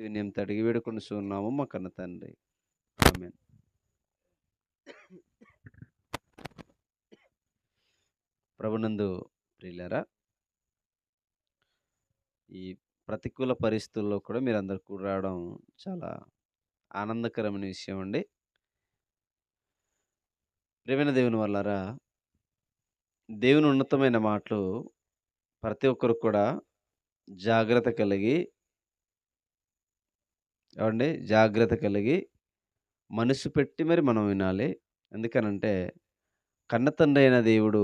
అతి వినయంతో అడిగి వేడుకొనుచున్నాము మా కన్న తండ్రి. ఆమేన్. ప్రభునందు ప్రియులారా, ఈ ప్రతికూల పరిస్థితుల్లో కూడా మీరందరూ కూడి రావడం చాలా ఆనందకరమైన విషయం అండి. ప్రియమైన దేవుని వల్లారా, దేవుని ఉన్నతమైన మాటలు ప్రతి ఒక్కరు కూడా జాగ్రత్త కలిగి జాగ్రత్త కలిగి మనసు పెట్టి మరి మనం వినాలి. ఎందుకనంటే కన్నతండ్రి అయిన దేవుడు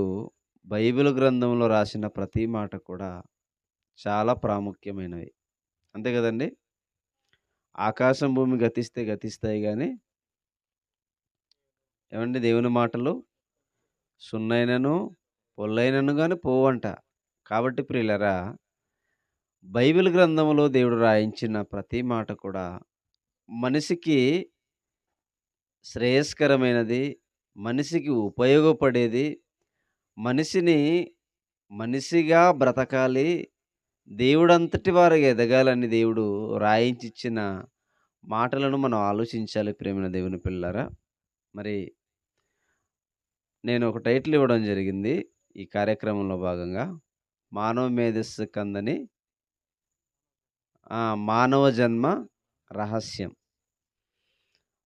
బైబిల్ గ్రంథంలో రాసిన ప్రతి మాట కూడా చాలా ప్రాముఖ్యమైనవి. అంతే గదండీ! ఆకాశం, భూమి గతిస్తే గతిస్తాయి గానీ, దేవుని మాటలు సున్నైనను, పొల్లైనను గాని పోవంట. కాబట్టి ప్రియులారా, బైబిల్ గ్రంథంలో దేవుడు రాయించిన ప్రతి మాట కూడా మనిషికి శ్రేయస్కరమైనది, మనిషికి ఉపయోగపడేది, మనిషిని మనిషిగా బ్రతకాలి, దేవుడంతటి వారిగా ఎదగాలని దేవుడు రాయించిచ్చిన మాటలను మనం ఆలోచించాలి ప్రియమైన దేవుని పిల్లారా. మరి నేను ఒక టైటిల్ ఇవ్వడం జరిగింది ఈ కార్యక్రమంలో భాగంగా. మానవ మేధస్సు కందని మానవ జన్మ రహస్యం.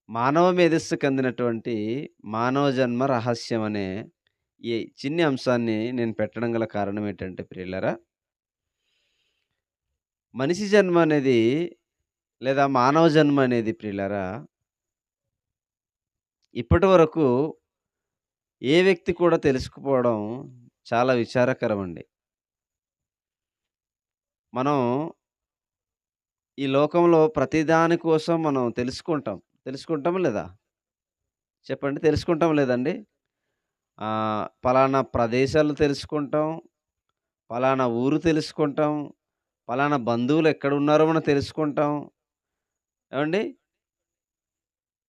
మానవ మేధస్సుకు అందినటువంటి మానవ జన్మ రహస్యం అనే ఈ చిన్ని అంశాన్ని నేను పెట్టడం గల కారణం ఏంటంటే ప్రియులారా, మనిషి జన్మ అనేది లేదా మానవ జన్మ అనేది ప్రియులారా, ఇప్పటి వరకు ఏ వ్యక్తి కూడా తెలుసుకుపోవడం చాలా విచారకరమండి. మనం ఈ లోకంలో ప్రతిదాని కోసం మనం తెలుసుకుంటాం. తెలుసుకుంటామా లేదా? చెప్పండి, తెలుసుకుంటామా లేదండి? పలానా ప్రదేశాలు తెలుసుకుంటాం, పలానా ఊరు తెలుసుకుంటాం, పలానా బంధువులు ఎక్కడున్నారో మనం తెలుసుకుంటాం. ఏవండీ?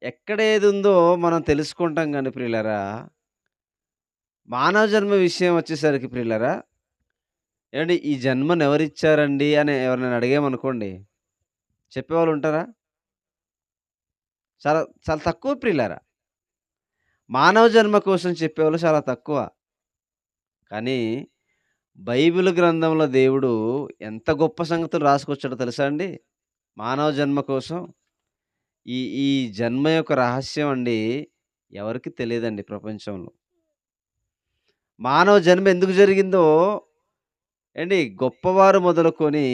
ఎక్కడ ఏదుందో మనం తెలుసుకుంటాం గానీ ప్రియులారా, మానవ జన్మ విషయం వచ్చేసరికి ప్రియులారా, ఈ జన్మనెవరిచ్చారండి అని ఎవరినైనా అడిగామనుకోండి, చెప్పేవాళ్ళుంటారా? చాలా చాలా తక్కువ ప్రియులారా. మానవ జన్మ కోసం చెప్పేవాళ్ళు చాలా తక్కువ. కానీ బైబిల్ గ్రంథంలో దేవుడు ఎంత గొప్ప సంగతులు రాసుకొచ్చాడో తెలుసా అండి? మానవ జన్మ కోసం. ఈ ఈ జన్మ యొక్క రహస్యం అండి ఎవరికీ తెలీదండి ప్రపంచంలో. మానవ జన్మ ఎందుకు జరిగిందో గొప్పవారు మొదలుకొని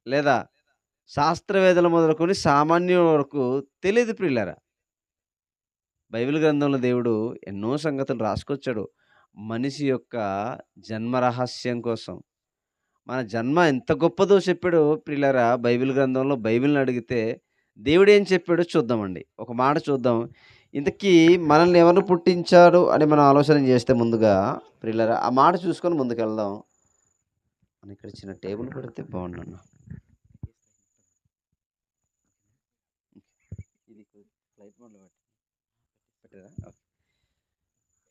లేదా శాస్త్రవేత్తలు మొదలుకొని సామాన్యుల వరకు తెలీదు ప్రియులారా. బైబిల్ గ్రంథంలో దేవుడు ఎన్నో సంగతులు రాసుకొచ్చాడు. మనిషి యొక్క జన్మ రహస్యం కోసం. మన జన్మ ఎంత గొప్పదో చెప్పాడో ప్రియులారా బైబిల్ గ్రంథంలో. బైబిల్‌ని అడిగితే దేవుడేం చెప్పాడో చూద్దామండి. ఒక మాట చూద్దాం. ఇంతకీ మనల్ని ఎవరు పుట్టించారు అని మనం ఆలోచన చేస్తే ముందుగా ప్రియులారా ఆ మాట చూసుకొని ముందుకెళ్దాం. ఇక్కడ చిన్న టేబుల్ పెడితే బాగుండన్న.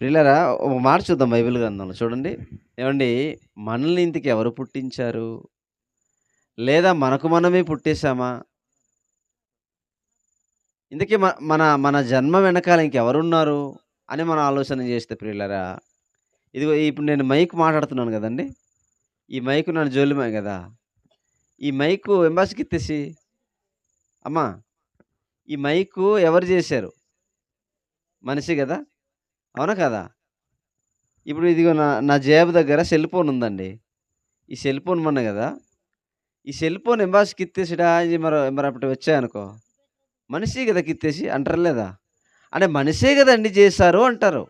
ప్రియులారా ఒక మాట చూద్దాం బైబిల్ గ్రంథంలో చూడండి. మనల్ని ఇంతకి ఎవరు పుట్టించారు? లేదా మనకు మనమే పుట్టేసామా? ఇంతకీ మన మన జన్మ వెనకాల ఇంకెవరున్నారు అని మనం ఆలోచన చేస్తే ప్రియులారా, ఇదిగో ఇప్పుడు నేను మైక్ మాట్లాడుతున్నాను కదండి, ఈ మైకు నన్ను జోలిమే కదా. ఈ మైకు ఎంబాసికి ఇచ్చేసి అమ్మా, ఈ మైకు ఎవరు చేశారు? మనిషి కదా, అవునా కదా? ఇప్పుడు ఇదిగో నా నా జేబు దగ్గర సెల్ ఫోన్ ఉందండి. ఈ సెల్ ఫోన్ మొన్న కదా, ఈ సెల్ ఫోన్ ఎంబాసికి ఇచ్చేసిడా మరి అప్పుడు వచ్చాయనుకో, మనిషి కదా కిత్తేసి అంటారు లేదా? అంటే మనిషే కదండి చేశారు అంటారు.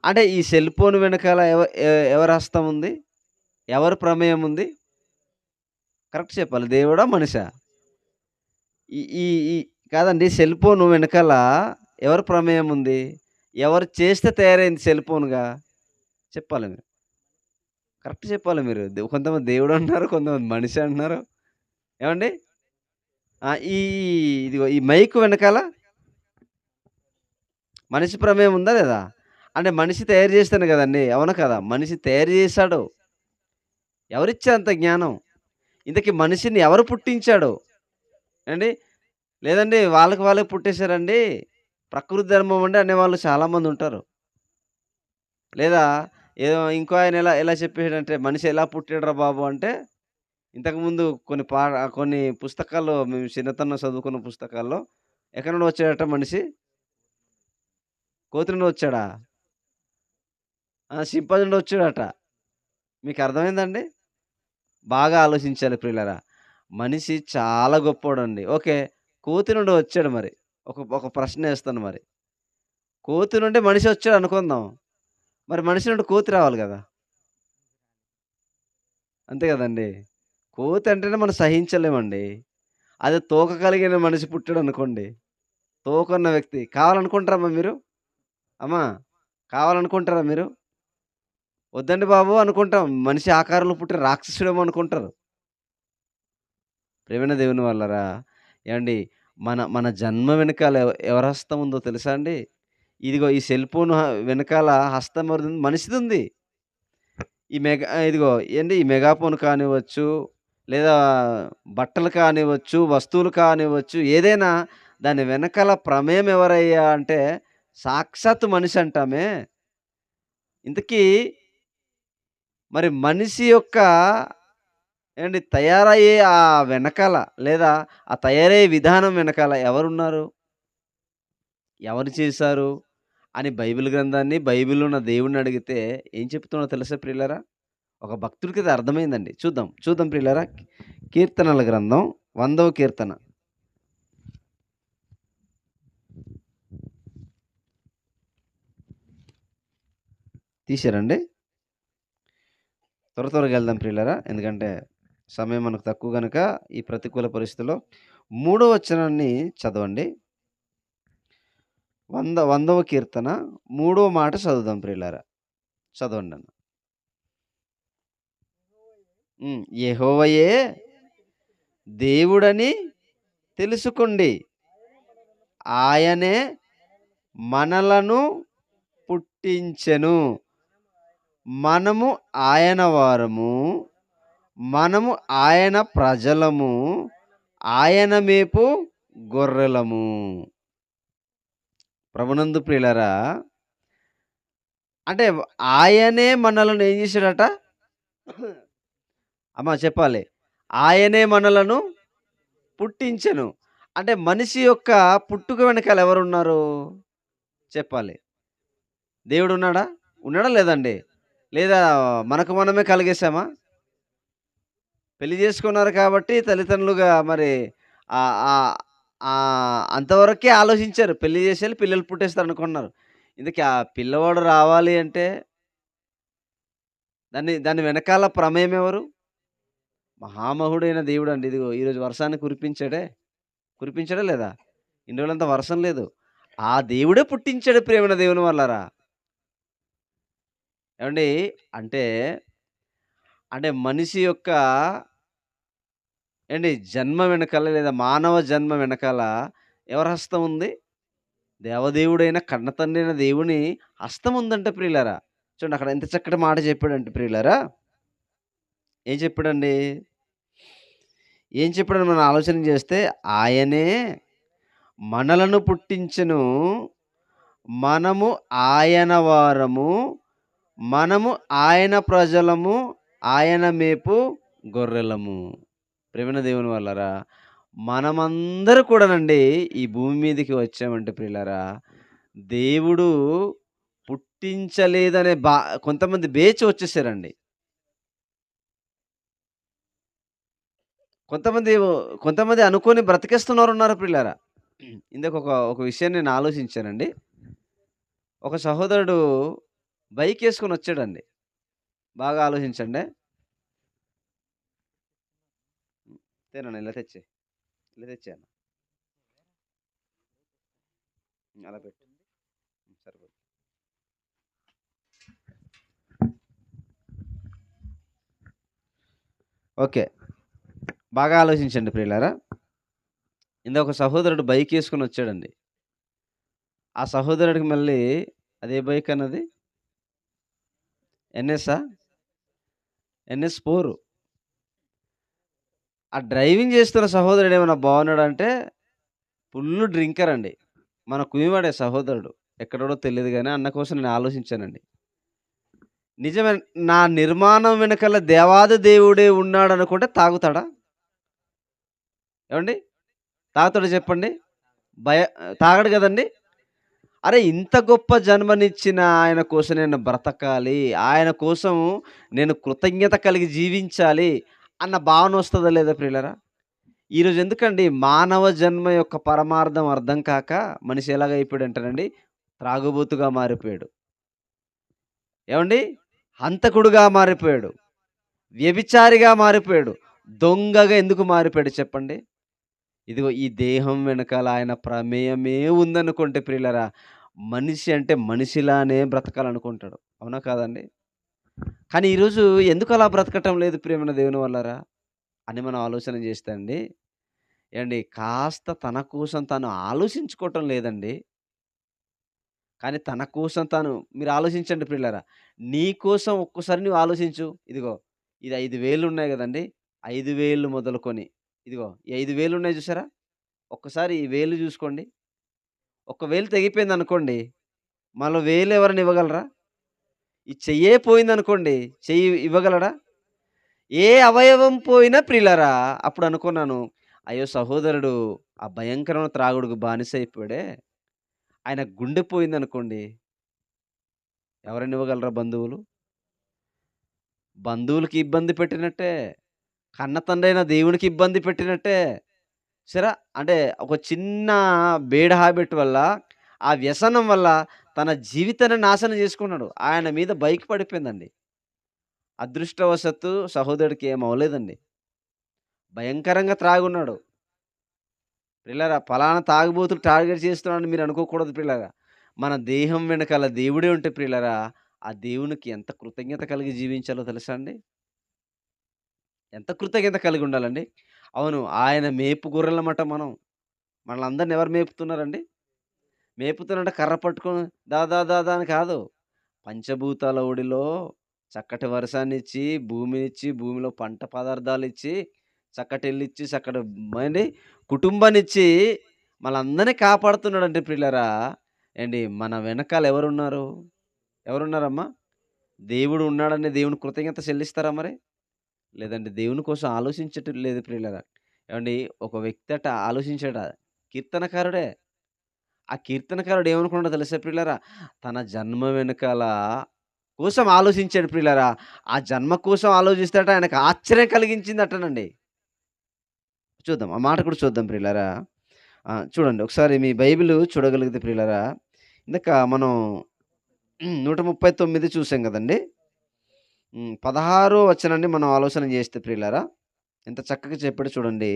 అంటే ఈ సెల్ ఫోన్ వెనకాల ఎవరి హస్తం ఉంది? ఎవరి ప్రమేయం ఉంది? కరెక్ట్ చెప్పాలి. దేవుడా? మనిషా? ఈ ఈ ఈ కాదండి, సెల్ ఫోన్ వెనకాల ఎవరి ప్రమేయం ఉంది? ఎవరు చేస్తే తయారైంది సెల్ ఫోన్‌గా? చెప్పాలి మీరు. కరెక్ట్ చెప్పాలి మీరు. కొంతమంది దేవుడు అంటున్నారు, కొంతమంది మనిషి అంటున్నారు. ఏవండీ? ఇదిగో ఈ మైక్ వెనకాల మనిషి ప్రమేయం ఉందా లేదా? అంటే మనిషి తయారు చేస్తేనే కదండీ! అవునా కదా? మనిషి తయారు చేశాడు. ఎవరిచ్చారు అంత జ్ఞానం? ఇంతకీ మనిషిని ఎవరు పుట్టించాడు? ఏండి? లేదండి వాళ్ళకి వాళ్ళే పుట్టేసారండి. ప్రకృతి ధర్మం అండి అనేవాళ్ళు చాలామందుంటారు. లేదా ఏదో ఇంకో ఆయన ఎలా ఎలా చెప్పేసాడంటే, "మనిషి ఎలా పుట్టాడురా బాబు" అంటే, ఇంతకుముందు కొన్ని పుస్తకాల్లో మేము చిన్నతనంలో చదువుకున్న పుస్తకాల్లో ఎక్కడి నుండి వచ్చాడట మనిషి? కోతి నుండి వచ్చాడా? ఆ! సింపాంజీ నుండి వచ్చాడట. మీకు అర్థమైందండి? బాగా ఆలోచించాలి ప్రియులారా. మనిషి చాలా గొప్పోడండి. ఓకే. కోతి నుండి వచ్చాడు మరి. ఒక ఒక ప్రశ్నేస్తాను మరి. కోతి నుండి మనిషి వచ్చాడనుకుందాం. మరి మనిషి నుండి కోతి రావాలి గదా! అంతే గదండీ! కోతి అంటేనే మనం సహించలేమండి. అదే తోక కలిగిన మనిషి పుట్టాడనుకోండి. తోకున్న వ్యక్తి కావాలనుకుంటారమ్మా మీరు? అమ్మా! కావాలనుకుంటారా మీరు? వద్దండి బాబు అనుకుంటాం. మనిషి ఆకారంలో పుట్టిన రాక్షసుడేమో అనుకుంటారు. ప్రియమైన దేవుని వాళ్ళరా, ఏవండీ మన మన జన్మ వెనకాల ఎవరి హస్తం ఉందో తెలుసా అండి? ఇదిగో ఈ సెల్ ఫోన్ వెనకాల హస్తం ఎవరిదుంది? మనిషిదుంది. ఇదిగో ఏండి ఈ మెగాఫోన్ కానివ్వచ్చు, లేదా బట్టలు కానివ్వచ్చు, వస్తువులు కానివ్వచ్చు, ఏదైనా దాని వెనకాల ప్రమేయం ఎవరయ్యా అంటే సాక్షాత్తు మనిషంటామే. ఇంతకీ మరి మనిషి యొక్క తయారయ్యే వెనకాల లేదా ఆ తయారయ్యే విధానం వెనకాల ఎవరున్నారు? ఎవరు చేశారు? అని బైబిల్ గ్రంథాన్ని, బైబిల్‌లో ఉన్న దేవుడిని అడిగితే ఏం చెప్తున్నాడో తెలుసా ప్రియులారా? ఒక భక్తుడికి ఇది అర్థమైందండి. చూద్దాం. చూద్దాం ప్రియులారా. కీర్తనల గ్రంథం 100వ కీర్తన. తీశారండి? త్వరగా ఎళ్దాం ప్రియులారా. ఎందుకంటే సమయం మనకు తక్కువ గనక ఈ ప్రతికూల పరిస్థితిలో మూడో వచనాన్ని చదవండి. 100వ కీర్తన మూడో మాట చదువుదాం ప్రియులారా. చదవండన్న. యెహోవాయే దేవుడని తెలుసుకోండి. ఆయనే మనలను పుట్టించెను. మనము ఆయన వారము. మనము ఆయన ప్రజలము. ఆయన మేపు గొర్రెలము. ప్రభునందు ప్రియులారా, అంటే ఆయనే మనలను ఏం చేశాడట? అమ్మ చెప్పాలి. ఆయనే మనలను పుట్టించెను. అంటే మనిషి యొక్క పుట్టుక వెనకాల ఎవరున్నారు? చెప్పాలి. దేవుడున్నాడా? ఉన్నాడా లేదండి? లేదా మనకు మనమే కలిగేసామా? పెళ్లి చేసుకున్నారు కాబట్టి తల్లిదండ్రులుగా మరి ఆహ్, ఆహ్, అంతవరకే ఆలోచించారు. పెళ్లి చేసేయాలి, పిల్లలు పుట్టేస్తారనుకున్నారు. ఇంతకీ ఆ పిల్లవాడు రావాలి అంటే దాని దాని వెనకాల ప్రమేయం ఎవరు? మహామహుడైన దేవుడండి. ఇదిగో ఈరోజు వర్షాన్ని కురిపించాడే. కురిపించాడా లేదా? ఇన్ని రోజులంతా వర్షం లేదు. ఆ దేవుడే పుట్టించాడు ప్రియమైన దేవుని వల్లారా. ఏవండీ అంటే, అంటే మనిషి యొక్క జన్మ వెనకాల లేదా మానవ జన్మ వెనకాల ఎవరి హస్తం ఉంది? దేవదేవుడైన కన్నతండ్రి అయిన దేవుని హస్తం ఉందంట ప్రియులారా. చూడండి అక్కడ ఎంత చక్కటి మాట చెప్పాడంటే ప్రియులారా. ఏం చెప్పాడండి? ఏం చెప్పాడని మనం ఆలోచన చేస్తే, ఆయనే మనలను పుట్టించెను. మనము ఆయన వారము. మనము ఆయన ప్రజలము. ఆయన మేపు గొర్రెలము. ప్రియమైన దేవుని వాళ్ళారా, మనమందరూ కూడానండి ఈ భూమి మీదకి వచ్చామంటే ప్రియులారా, దేవుడు పుట్టించలేదనే కొంతమంది బేచి వచ్చేసారండి. కొంతమంది కొంతమంది అనుకోని బ్రతికేస్తున్నవారున్నారు ప్రియులారా. ఇందాక ఒక ఒక విషయాన్ని నేను ఆలోచించానండి. ఒక సహోదరుడు బైకేసుకొనొచ్చాడండి. బాగా ఆలోచించండి. తేనన్న ఇలా తెచ్చేయి. ఇలా తెచ్చేయి అన్న. అలా పెట్టు. సరిపోద్ది. ఓకే. బాగా ఆలోచించండి ప్రియులారా. ఇందాక ఒక సహోదరుడు బైకేసుకొనొచ్చాడండి. ఆ సహోదరుడికి మళ్ళీ అదే బైక్ అన్నది? ఎన్ఎస్సా? ఎన్ఎస్ 4. ఆ డ్రైవింగ్ చేస్తున్న సహోదరుడు ఏమన్నా బాగున్నాడంటే ఫుల్ డ్రింకర్ అండి. మన కుమివాడే సహోదరుడు. ఎక్కడోడో తెలీదు గానీ అన్న కోసం నేను ఆలోచించానండి. నిజమే. నా నిర్మాణం వెనకాల దేవాది దేవుడే ఉన్నాడనుకుంటే తాగుతాడా? ఏవండీ? తాగుతాడా చెప్పండి? భయ తాగడు గదండీ! అరే! ఇంత గొప్ప జన్మనిచ్చిన ఆయన కోసం నేను బ్రతకాలి. ఆయన కోసం నేను కృతజ్ఞత కలిగి జీవించాలి అన్న భావనొస్తదా లేదా ప్రియులారా? ఈరోజు ఎందుకండి మానవ జన్మ యొక్క పరమార్థం అర్థం కాక మనిషి ఎలాగైపోయాడంటేనండి త్రాగుబోతుగా మారిపోయాడు. ఏవండీ? హంతకుడుగా మారిపోయాడు. వ్యభిచారిగా మారిపోయాడు. దొంగగా ఎందుకు మారిపోయాడు చెప్పండి? ఇదిగో ఈ దేహం వెనకాల ఆయన ప్రమేయమే ఉందనుకుంటే ప్రియులారా, మనిషి అంటే మనిషిలానే బ్రతకాలనుకుంటాడు. అవునా కాదండి? కానీ ఈరోజు ఎందుకలా బ్రతకటం లేదు ప్రియమైన దేవుని వల్లారా? అని మనం ఆలోచన చేస్తే అండి, ఏవండీ కాస్త తన కోసం తాను ఆలోచించుకోవటం లేదండి. కానీ తన కోసం తాను మీరు ఆలోచించండి ప్రియులారా. నీ కోసం ఒక్కసారి నువ్వు ఆలోచించు. ఇదిగో ఇది 5,000 ఉన్నాయి గదండీ! 5,000 మొదలుకొని ఇదిగో ఈ 5,000 ఉన్నాయి చూసారా? ఒక్కసారి ఈ వేలు జూసుకోండి. ఒక వేలు తెగిపోయిందనుకోండి, మళ్ళా వేలు ఎవరైనా ఇవ్వగలరా? ఈ చెయ్యే పోయిందనుకోండి, చెయ్యి ఇవ్వగలడా? ఏ అవయవం పోయినా ప్రియులారా అప్పుడు అనుకున్నాను, అయ్యో! సహోదరుడు ఆ భయంకరమైన త్రాగుడుకు బానిసైపోయాడే. ఆయన గుండె పోయిందనుకోండి, ఎవరైనా ఇవ్వగలరా బంధువులు? బంధువులకి ఇబ్బంది పెట్టినట్టే. కన్న తండ్రైన దేవునికి ఇబ్బంది పెట్టినట్టే. చూసారా? అంటే ఒక చిన్న బేడ్ హాబిట్ వల్ల, ఆ వ్యసనం వల్ల తన జీవితాన్ని నాశనం చేసుకున్నాడు. ఆయన మీద బైక్ పడిపోయిందండి. అదృష్టవశాత్తు సహోదరుడికి ఏమి అవ్వలేదండి. భయంకరంగా త్రాగున్నాడు. పిల్లరా పలానా తాగుబోతులు టార్గెట్ చేస్తున్నాడని మీరు అనుకోకూడదు పిల్లరా. మన దేహం వెనకాల దేవుడే ఉంటే ప్రియులారా, ఆ దేవునికి ఎంత కృతజ్ఞత కలిగి జీవించాలో తెలుసా అండి? ఎంత కృతజ్ఞత కలిగి ఉండాలండి? అవును. ఆయన మేపు గొర్రెలమట మనం. మనలందరిని ఎవరు మేపుతున్నారండి? మేపుతున్నంటే కర్ర పట్టుకొని దా దా దా దా అని కాదు. పంచభూతాల ఒడిలో చక్కటి వర్షాన్నిచ్చి, భూమినిచ్చి, భూమిలో పంట పదార్థాలిచ్చి, చక్కటి ఇల్లిచ్చి, చక్కటి ఏండి కుటుంబాన్నిచ్చి మనలందరిని కాపాడుతున్నాడంటే ప్రియులారా, ఏండి మన వెనకాల ఎవరున్నారు? ఎవరున్నారమ్మా? దేవుడు ఉన్నాడని దేవునికి కృతజ్ఞత చెల్లిస్తారా మరి? లేదండి. దేవుని కోసం ఆలోచించటం లేదు ప్రియులారా. ఏవండీ ఒక వ్యక్తట ఆలోచించాడా? కీర్తనకారుడే. ఆ కీర్తనకారుడు ఏమనుకున్నాడో తెలుసా ప్రియులారా? తన జన్మ వెనకాల కోసం ఆలోచించాడు ప్రియులారా. ఆ జన్మ కోసం ఆలోచిస్తాడట ఆయనకు ఆశ్చర్యం కలిగించిందటనండి. చూద్దాం. ఆ మాట కూడా చూద్దాం ప్రియులారా. చూడండి ఒకసారి మీ బైబిల్ చూడగలిగితే ప్రియులారా, ఇందాక మనం 139 చూసాం గదండీ! 16 వచనాన్ని మనం ఆలోచన చేస్తే ప్రియులారా, ఎంత చక్కగా చెప్పాడో చూడండి.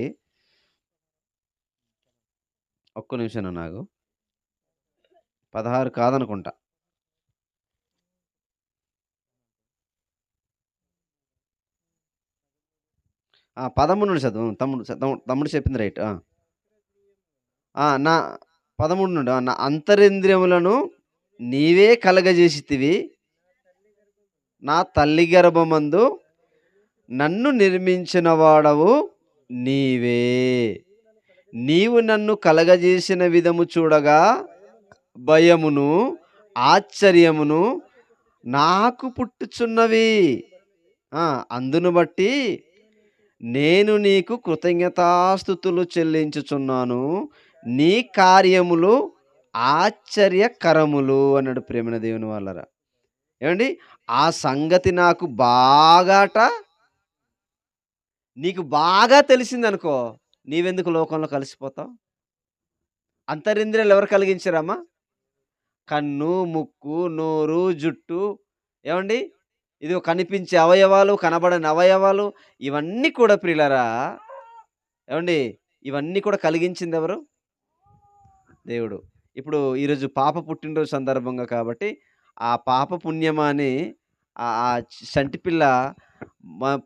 ఒక్క నిమిషం నాగు. 16 కాదనుకుంటా. 13 నుండి చదువు. తమ్ముడు చెప్పింది రైట్. నా 13 నుండి నా అంతరింద్రియములను నీవే కలగజేసితివి. నా తల్లి గర్భమందు నన్ను నిర్మించిన వాడవు నీవే. నీవు నన్ను కలగజేసిన విధము చూడగా భయమును, ఆశ్చర్యమును నాకు పుట్టుచున్నవి. అందును బట్టి నేను నీకు కృతజ్ఞతాస్తుతులు చెల్లించుచున్నాను. నీ కార్యములు ఆశ్చర్యకరములు అన్నాడు ప్రేమైన దేవుని వాళ్ళరా. ఏవండి? ఆ సంగతి నాకు నీకు బాగా తెలిసిందనుకో, నీవెందుకు లోకంలో కలిసిపోతావు? అంతరింద్రియాలు ఎవరు కలిగించారమ్మా? కన్ను, ముక్కు, నోరు, జుట్టు ఏవండి? ఇదిగో కనిపించే అవయవాలు, కనబడని అవయవాలు ఇవన్నీ కూడా ప్రియులారా ఏవండి? ఇవన్నీ కూడా కలిగించిందెవరు? దేవుడు. ఇప్పుడు ఈరోజు పాప పుట్టినరోజు సందర్భంగా కాబట్టి, ఆ పాప పుణ్యమా అని ఆ చంటి పిల్ల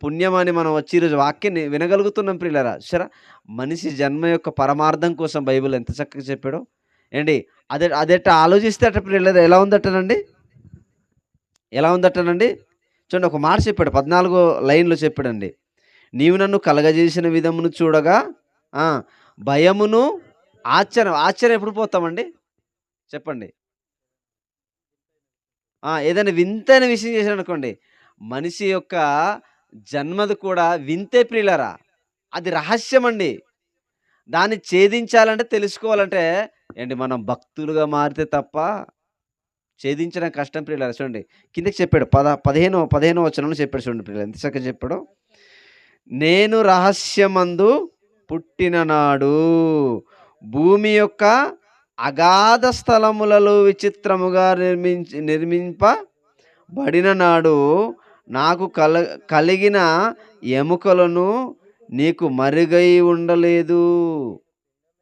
పుణ్యమా అని మనం వచ్చి ఈరోజు వాక్యాన్ని వినగలుగుతున్నాం ప్రియులారా. చూసారా? మనిషి జన్మ యొక్క పరమార్థం కోసం బైబిల్ ఎంత చక్కగా చెప్పాడో. ఏండి అదెట్ట ఆలోచిస్తే అట ప్రియులారా ఎలా ఉందటనండి? ఎలా ఉందటనండి? చూడండి ఒక మాట చెప్పాడు. 14 లైన్‌లో చెప్పాడండి. నీవు నన్ను కలగజేసిన విధమును చూడగా ఆ! భయమును, ఆశ్చర్యం ఎప్పుడు పోతామండి? చెప్పండి. ఏదైనా వింతైన విషయం చేశాడనుకోండి, మనిషి యొక్క జన్మది కూడా వింతే ప్రియులారా. అది రహస్యమండి. దాన్ని ఛేదించాలంటే, తెలుసుకోవాలంటే ఏండి మనం భక్తులుగా మారితే తప్ప ఛేదించడం కష్టం ప్రియులారా. చూడండి కిందకి చెప్పాడు. 15 వచనంలో చెప్పాడు చూడండి ప్రియులారా. ఎంత చక్కగా చెప్పాడో. నేను రహస్యమందు పుట్టిన నాడు, భూమి యొక్క అగాధ స్థలములలో విచిత్రముగా నిర్మింపబడిన నాడు, నాకు కలిగిన ఎముకలను నీకు మరుగై ఉండలేదు.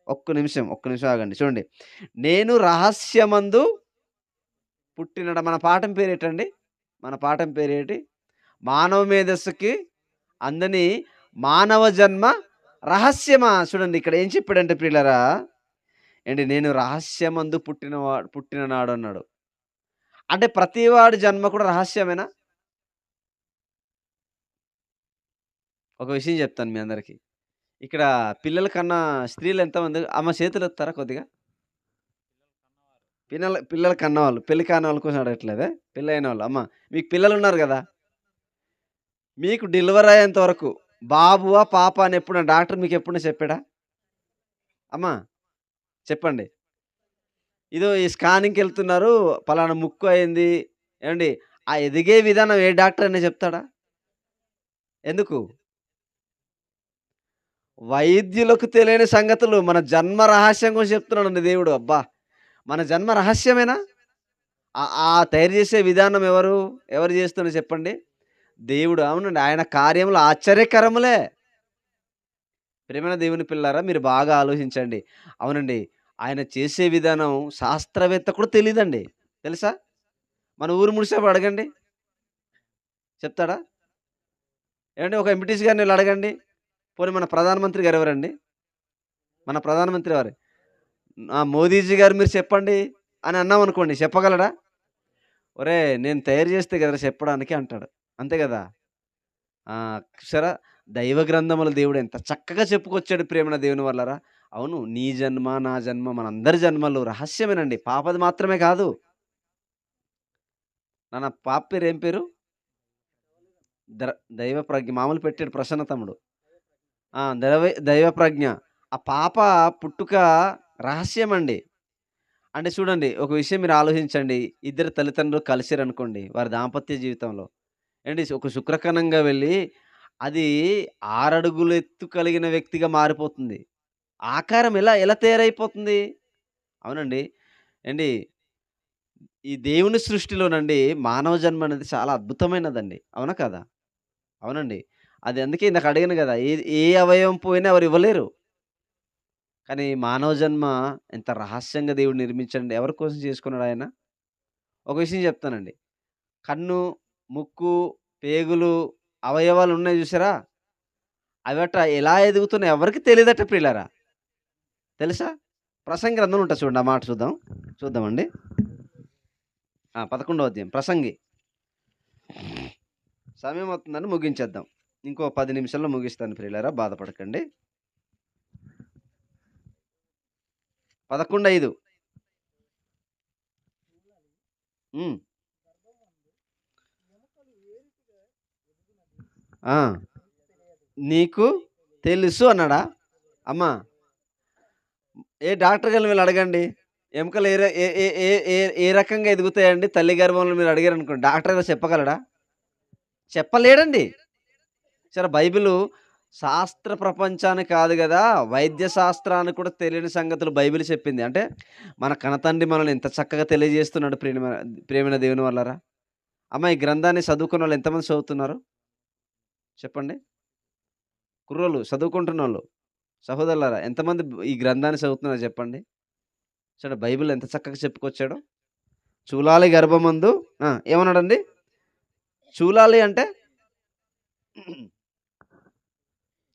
ఒక్క నిమిషం ఆగండి. చూడండి. నేను రహస్యమందు మన పాఠం పేరేటండి? మన పాఠం పేరేటి? మానవ మేధస్సుకి అందని మానవ జన్మ రహస్యమా? చూడండి ఇక్కడ ఏం చెప్పాడంటే ప్రియులారా, ఏండి నేను రహస్యమందు పుట్టిన నాడు అన్నాడు. అంటే ప్రతి వాడి జన్మ కూడా రహస్యమేనా? ఒక విషయం చెప్తాను మీ అందరికి. ఇక్కడ పిల్లల కన్నా స్త్రీలు ఎంతమంది అమ్మ చేతులెత్తుతారా కొద్దిగా? పిల్లలు కన్నవాళ్ళు. పెళ్లి కానోళ్ళ కోసం అడగట్లేదే. పెళ్లయినోళ్ళు. అమ్మ మీకు పిల్లలున్నారు గదా! మీకు డెలివరీ అయ్యేంత వరకు బాబువా? పాపా? అని ఎప్పుడైనా డాక్టర్ మీకెప్పుడైనా చెప్పాడా? అమ్మా చెప్పండి. ఇదో ఈ స్కానింగ్‌కెళ్తున్నారు. పలానా ముక్కు అయింది. ఏవండీ ఆ ఎదిగే విధానం ఏ డాక్టర్ అయినా చెప్తాడా? ఎందుకు? వైద్యులకు తెలియని సంగతులు మన జన్మ రహస్యం గురించి చెప్తున్నాడండి దేవుడు. అబ్బా! మన జన్మ రహస్యమేనా? తయారు చేసే విధానం ఎవరు? ఎవరు చేస్తున్నారు చెప్పండి? దేవుడు. అవునండి. ఆయన కార్యములు ఆశ్చర్యకరములే. ప్రియమైన దేవుని పిల్లారా మీరు బాగా ఆలోచించండి. అవునండి. ఆయన చేసే విధానం శాస్త్రవేత్త కూడా తెలీదండి. తెలుసా? మన ఊరు ముడిసేపు అడగండి. చెప్తాడా? ఏవండీ ఒక ఎంపీటీసీ గారిని వెళ్లి అడగండి. పోనీ మన ప్రధానమంత్రి గారు ఎవరండి? మన ప్రధానమంత్రి ఎవరు? మోదీజీ గారు మీరు చెప్పండి అని అన్నామనుకోండి చెప్పగలడా? ఒరేయ్! నేను తయారు చేస్తే కదరా చెప్పడానికి అంటాడు. అంతే గదా! చూసారా? దైవ గ్రంథముల దేవుడు ఎంత చక్కగా చెప్పుకొచ్చాడు ప్రియమైన దేవుని వల్లరా. అవును. నీ జన్మ, నా జన్మ మనందరి జన్మలు రహస్యమేనండి. పాపది మాత్రమే కాదు. నాన్న పాప పేరు ఏం పేరు? దైవ ప్రజ్ఞ మామూలు పెట్టాడు ప్రసన్న తమ్ముడు. దైవ ప్రజ్ఞ. ఆ పాప పుట్టుక రహస్యమండి. అంటే చూడండి ఒక విషయం మీరు ఆలోచించండి. ఇద్దరు తల్లిదండ్రులు కలిసిరనుకోండి వారి దాంపత్య జీవితంలో. ఏండి ఒక శుక్రకణంగా వెళ్ళి అది 6 అడుగుల ఎత్తు కలిగిన వ్యక్తిగా మారిపోతుంది. ఆకారం ఎలా తయారైపోతుంది? అవునండి. ఏండి ఈ దేవుని సృష్టిలోనండి మానవ జన్మ అనేది చాలా అద్భుతమైనదండి. అవునా కాదా? అవునండి. అది అందుకే ఇందాక అడిగాను గదా! ఏ అవయవం పోయినా ఎవరు ఇవ్వలేరు. కానీ మానవ జన్మ ఎంత రహస్యంగా దేవుడు నిర్మించండి. ఎవరి కోసం చేసుకున్నాడాయన? ఒక విషయం చెప్తానండి. కన్ను, ముక్కు, పేగులు, అవయవాలున్నాయి జూసారా? అవట ఎలా ఎదుగుతున్నాయో ఎవరికీ తెలీదట ప్రియులారా. తెలుసా? ప్రసంగి గ్రంథంలో ఉంటది చూడండి. ఆ మాట చూద్దాం. చూద్దామండి. 11వ అధ్యాయం ప్రసంగి. సమయం అవుతుందని ముగించేద్దాం. ఇంకో 10 నిమిషాల్లో ముగిస్తాను ప్రియులారా బాధపడకండి. 11:5 హ్మ్. ఆ! నీకు తెలుసు అన్నాడా? అమ్మా ఏ డాక్టర్ గారిని వెళ్లి అడగండి. ఎముకలు ఏ ర ఏ ఏ ఏ ఏ ఏ రకంగా ఎదుగుతాయండి తల్లి గర్భంలో మీరు అడిగారనుకోండి. డాక్టర్ గారు చెప్పగలడా? చెప్పలేడండి. సరే బైబిలు శాస్త్ర ప్రపంచానికి కాదు గదా! వైద్య శాస్త్రానికి కూడా తెలియని సంగతులు బైబిల్ చెప్పింది. అంటే మన కనతండ్రి మనల్ని ఎంత చక్కగా తెలియజేస్తున్నాడు ప్రియమైన దేవుని వల్లరా. అమ్మ ఈ గ్రంథాన్ని చదువుకున్నోళ్ళు ఎంతమంది చదువుతున్నారు? చెప్పండి. కుర్రోళ్ళు చదువుకుంటున్నోళ్ళు. సహోదరులారా ఎంతమంది ఈ గ్రంథాన్ని చదువుతున్నారో చెప్పండి? చూడండి బైబిల్ ఎంత చక్కగా చెప్పుకొచ్చాడో. చూలాలి గర్భమందు ఏమన్నాడండి? చూలాలి అంటే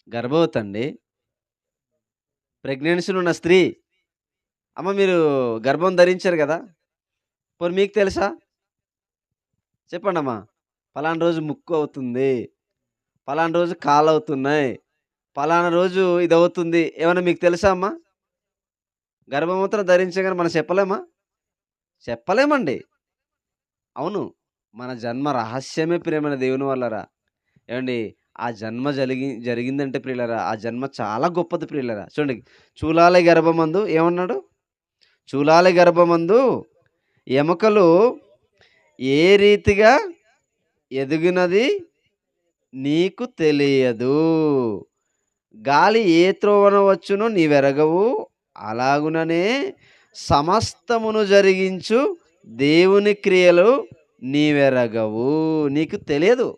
గర్భవతి అండి. ప్రెగ్నెన్సీలో ఉన్న స్త్రీ. అమ్మ మీరు గర్భం ధరించారు గదా! పోనీ మీకు తెలుసా? చెప్పండమ్మా. పలానా రోజు ముక్కు అవుతుంది. పలానా రోజు కాలవుతున్నాయి. పలానా రోజు ఇదవుతుంది. ఏమన్నా మీకు తెలుసా అమ్మా? గర్భముద్ర ధరించగానే మనం చెప్పలేమా? చెప్పలేమండి. అవును. మన జన్మ రహస్యమే ప్రియమైన దేవుని వల్లరా. ఏవండీ ఆ జన్మ జరిగిందంటే ప్రియులారా, ఆ జన్మ చాలా గొప్పది ప్రియులారా. చూడండి, చూలాలి గర్భమందు ఏమన్నాడు? చూలాలి గర్భమందు ఎముకలు ఏ రీతిగా ఎదిగినది నీకు తెలియదు. గాలి ఏ త్రోవన వచ్చునో నీవెరగవు. అలాగుననే సమస్తమును జరిగించు దేవుని క్రియలు నీవెరగవు. నీకు తెలియదు.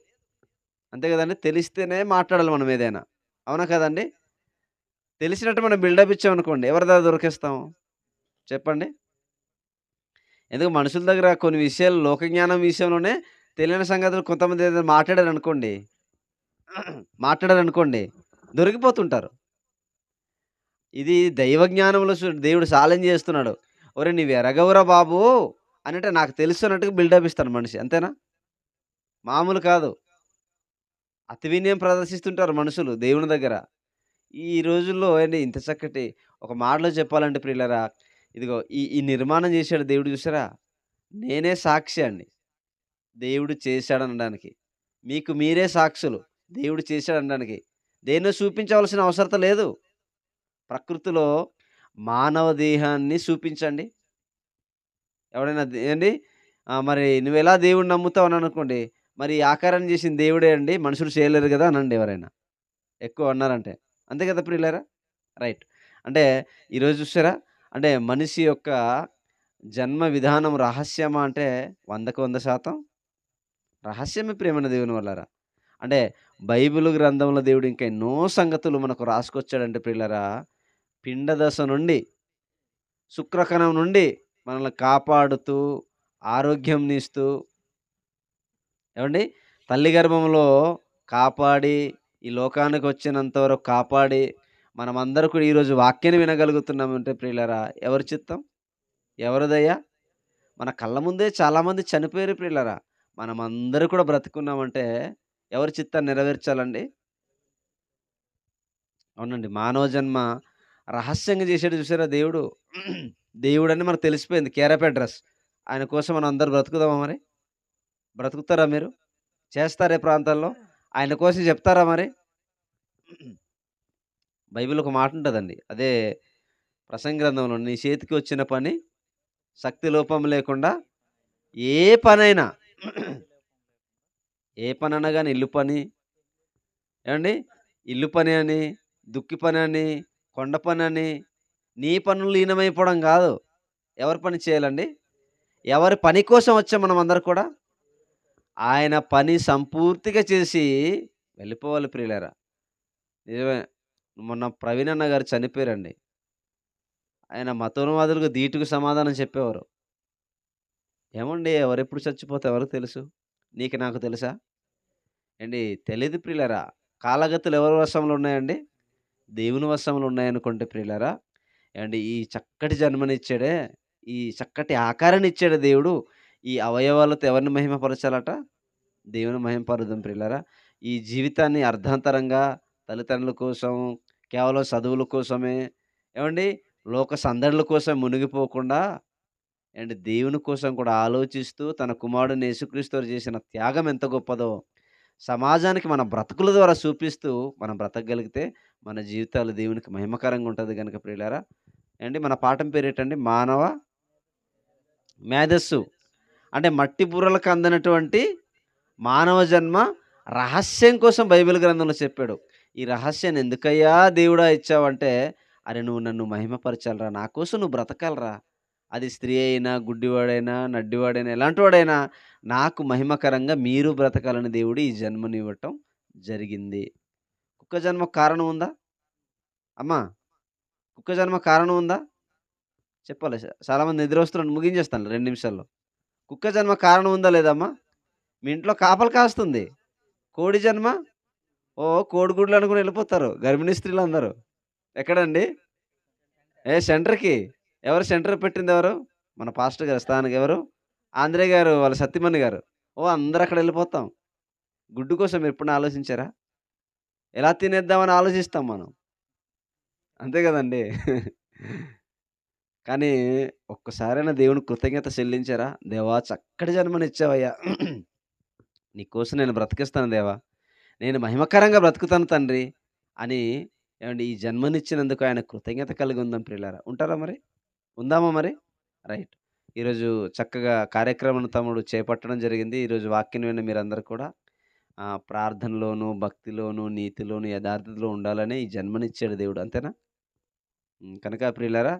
అంతే గదండీ! తెలిస్తేనే మాట్లాడాలి మనం ఏదైనా. అవునా కదండీ! తెలిసినట్టు మనం బిల్డప్ ఇచ్చామనుకోండి ఎవరి దగ్గర దొరికేస్తాం చెప్పండి? ఎందుకు మనుషుల దగ్గర కొన్ని విషయాలు లోక జ్ఞానం విషయంలోనే తెలియని సంగతులు కొంతమంది ఏదైనా మాట్లాడారనుకోండి మాట్లాడారనుకోండి దొరికిపోతుంటారు. ఇది దైవ జ్ఞానంలో దేవుడు ఛాలెంజ్ చేస్తున్నాడు. "ఒరేయ్! నీవు ఎరగవురా బాబు" అనంటే నాకు తెలుసు అన్నట్టుగా బిల్డప్ ఇస్తాడు మనిషి. అంతేనా? మామూలు కాదు. అతి వినయం ప్రదర్శిస్తుంటారు మనుషులు దేవుని దగ్గర. ఈ రోజుల్లో ఏండి ఇంత చక్కటి ఒక మాటలో చెప్పాలంటే ప్రియులారా, ఇదిగో ఈ ఈ నిర్మాణం చేశాడు దేవుడు చూసారా? నేనే సాక్షి అండి. దేవుడు చేశాడనడానికి. మీకు మీరే సాక్షులు. దేవుడు చేశాడనడానికి. దేన్నో చూపించవలసిన అవసరత లేదు. ప్రకృతిలో మానవ దేహాన్ని చూపించండి. ఎవడైనా ఏండి మరి నువ్వెలా దేవుడిని నమ్ముతావు అని అనుకోండి. మరి ఈ ఆకారాన్ని చేసింది దేవుడే అండి. మనుషులు చేయలేరు గదా! అనండి ఎవరైనా. ఎక్కువ అన్నారంటే. అంతే కదా ప్రియులారా? రైట్. అంటే ఈరోజు చూసారా? అంటే మనిషి యొక్క జన్మ విధానం రహస్యమా అంటే 100కి 100% రహస్యమే ప్రియమైన దేవుని వల్లారా. అంటే బైబిల్ గ్రంథంలో దేవుడు ఇంకా ఎన్నో సంగతులు మనకు రాసుకొచ్చాడంటే ప్రియులారా, పిండ దశ నుండి, శుక్రకణం నుండి మనల్ని కాపాడుతూ, ఆరోగ్యంనిస్తూ ఏవండీ తల్లి గర్భంలో కాపాడి, ఈ లోకానికొచ్చినంత వరకు కాపాడి, మనమందరూ కూడా ఈరోజు వాక్యాన్ని వినగలుగుతున్నామంటే ప్రియులారా ఎవరి చిత్తం? ఎవరిదయ్యా? మన కళ్ళ ముందే చాలామంది చనిపోయారు ప్రియులారా. మనమందరూ కూడా బ్రతికున్నామంటే ఎవరి చిత్తాన్ని నెరవేర్చాలండి? అవునండి. మానవ జన్మ రహస్యంగా చేసాడు చూసారా దేవుడు. దేవుడని మనకు తెలిసిపోయింది. Care of address. ఆయన కోసం మనం అందరూ బ్రతుకుదామా మరి? బ్రతుకుతారా మీరు? చేస్తారా ఈ ప్రాంతాల్లో? ఆయన కోసం చెప్తారా మరి? బైబిల్‌లో ఒక మాటుంటదండి. అదే ప్రసంగి గ్రంథంలో నీ చేతికి వచ్చిన పని శక్తి లోపం లేకుండా ఏ పనైనా ఏ పనన్నా గాని ఇల్లు పని ఏవండీ? ఇల్లు పని అని, దుక్కి పనని, కొండ పనని, నీ పనులు లీనమైపోవడం గాదు. ఎవరి పని చేయాలండి? ఎవరి పని కోసం వచ్చాం మనమందరం కూడా? ఆయన పని సంపూర్తిగా చేసి వెళ్ళిపోవాలి ప్రియులారా. నిజమే. మొన్న ప్రవీణ్ అన్న గారు చనిపోయారండి. ఆయన మతోన్మాదులకు ధీటుగా సమాధానం చెప్పేవారు. ఏమండి ఎవరెప్పుడు చచ్చిపోతే ఎవరికి తెలుసు? నీకు నాకు తెలుసా? ఏండి తెలీదు ప్రియులారా. కాలగతులు ఎవరి వశంలో ఉన్నాయండి? దేవుని వశంలో ఉన్నాయనుకోండి ప్రియులారా. ఏవండీ ఈ చక్కటి జన్మనిచ్చాడే, ఈ చక్కటి ఆకారాన్ని ఇచ్చాడు దేవుడు. ఈ అవయవాలతో ఎవరిని మహిమపరచాలట? దేవుని మహిమపరుద్దాం ప్రియులారా. ఈ జీవితాన్ని అర్ధాంతరంగా తల్లిదండ్రుల కోసం, కేవలం చదువుల కోసమే ఏవండీ లోక సందడుల కోసం మునిగిపోకుండా ఏవండీ దేవుని కోసం కూడా ఆలోచిస్తూ తన కుమారుడిని యేసుక్రీస్తు వారు చేసిన త్యాగం ఎంత గొప్పదో సమాజానికి మన బ్రతుకుల ద్వారా చూపిస్తూ మనం బ్రతకగలిగితే మన జీవితాలు దేవునికి మహిమకరంగా ఉంటది గనుక ప్రియులారా. ఏవండీ మన పాఠం పేరేటండి? మానవ మేధస్సు. అంటే మట్టి బుర్రలకు అందనటువంటి మానవ జన్మ రహస్యం కోసం బైబిల్ గ్రంథంలో చెప్పాడు. ఈ రహస్యాన్ని ఎందుకయ్యా దేవుడా ఇచ్చావంటే, అరె నువ్వు నన్ను మహిమపరచాలిరా, నా కోసం నువ్వు బ్రతకాలిరా. అది స్త్రీ అయినా, గుడ్డివాడైనా, నడ్డివాడైనా, ఎలాంటివాడైనా నాకు మహిమకరంగా మీరు బ్రతకాలని దేవుడు ఈ జన్మనివ్వటం జరిగింది. కుక్క జన్మకు కారణం ఉందా? అమ్మా! కుక్క జన్మకు కారణం ఉందా? చెప్పాలి. చాలామంది నిద్రొస్తున్నట్టు ముగించేస్తాను 2 నిమిషాల్లో. కుక్క జన్మకు కారణం ఉందా లేదా అమ్మా? మీ ఇంట్లో కాపలి కాస్తుంది. కోడి జన్మ ఓహ్! కోడిగుడ్లు అనుకుని ఎళ్ళిపోతారు గర్భిణీ స్త్రీలందరూ. ఎక్కడండి? సెంటర్‌కి. ఎవరు సెంటర్ పెట్టిందెవరు? మన పాస్టర్ గారు స్థానిక ఎవరు? ఆంధ్రే గారు వాళ్ళ సతీమణి గారు. ఓహ్! అందరూ అక్కడెళ్ళిపోతాం. గుడ్డు కోసం మీరెప్పుడైనా ఆలోచించారా? ఎలా తినేద్దామని ఆలోచిస్తాం మనం. అంతే గదండీ! కానీ ఒక్కసారైనా దేవునికి కృతజ్ఞత చెల్లించారా? దేవా! చక్కటి జన్మనిచ్చావయ్యా! నీకోసం నేను బ్రతికిస్తాను దేవా! నేను మహిమకరంగా బ్రతుకుతాను తండ్రి అని ఏవండీ ఈ జన్మనిచ్చినందుకు ఆయనకు కృతజ్ఞత కలిగి ఉందాం ప్రియులారా. ఉంటారా మరి? ఉందామా మరి? రైట్. ఈరోజు చక్కగా కార్యక్రమం తమ్ముడు చేపట్టడం జరిగింది. ఈరోజు వాక్యం విన్న మీరందరూ కూడా ప్రార్థనలోను, భక్తిలోను, నీతిలోను, యథార్థతలో ఉండాలనే ఈ జన్మనిచ్చాడు దేవుడు. అంతేనా? కనుక ప్రియులారా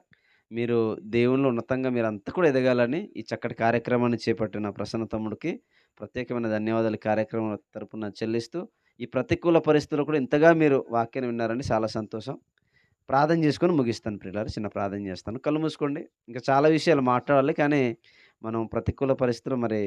మీరు దేవునిలో ఉన్నతంగా మీరంతా కూడా ఎదగాలని ఈ చక్కటి కార్యక్రమాన్ని చేపట్టిన ప్రసన్న తమ్ముడికి ప్రత్యేకమైన ధన్యవాదాలు ఈ కార్యక్రమం తరపున చెల్లిస్తూ, ఈ ప్రతికూల పరిస్థితుల్లో కూడా ఇంతగా మీరు వాక్యాన్ని విన్నారని చాలా సంతోషం. ప్రార్థన చేసుకొని ముగిస్తాను ప్రియులారా. చిన్న ప్రార్థన చేస్తాను. కళ్ళు మూసుకోండి. ఇంకా చాలా విషయాలు మాట్లాడాలి. కానీ మనం ప్రతికూల పరిస్థితులు మరి